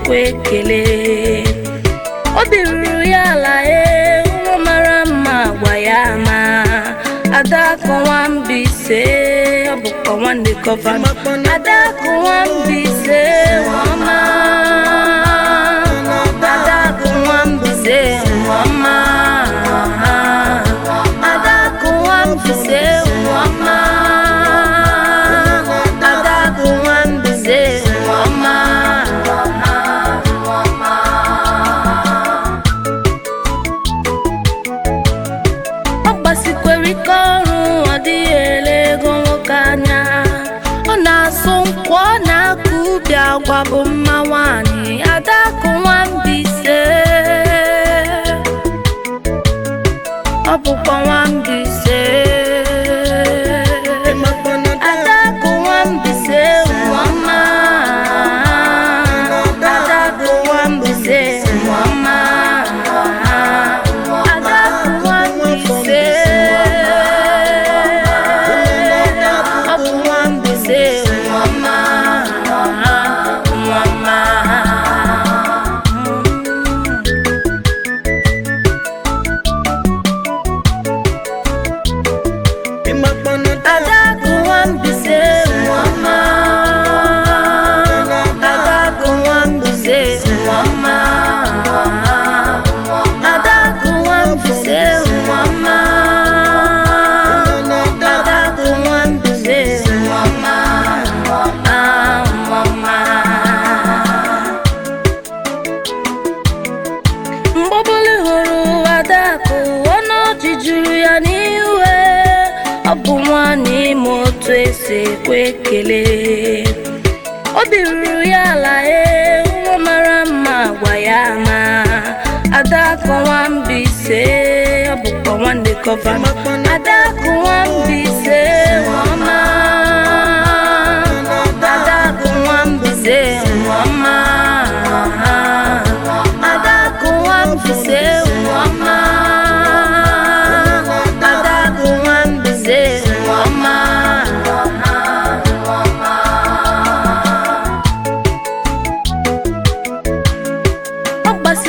kwekele obiru ya la mara mma gwa ya ma Adako Wambise obuko wande cover Adako Wambise wama Adako Wambise wama Adako Wambise wama Adako Wambise wama Obasikwerikorun adiele gonwokanya Ona sonkwo na kubia gwabo mawani Adako Wambise Obuko Wambise Adako Wambise wama Adako Wambise wama Adako Wambise Obu Wambise wama wama Adako Wambise wama Adako Wambise wama Adako Wambise wama Adako Wambise wama wama Mbobole horo Adako ono jijuru ya niwe Obumwani moto ese kwekele obiru ya la mara mma gwa ya ma Adako Wambise obuko wande cover Adako Wambise wama Adako Wambise wama Adako Wambise wama Adako Wambise wama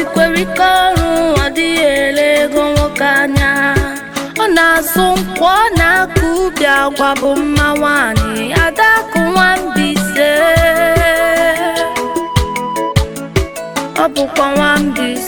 Obasikwerikorun adiele gonwokanya Ona sonkwo na kubia gwabo mawani Adako Wambise Obuko Wambise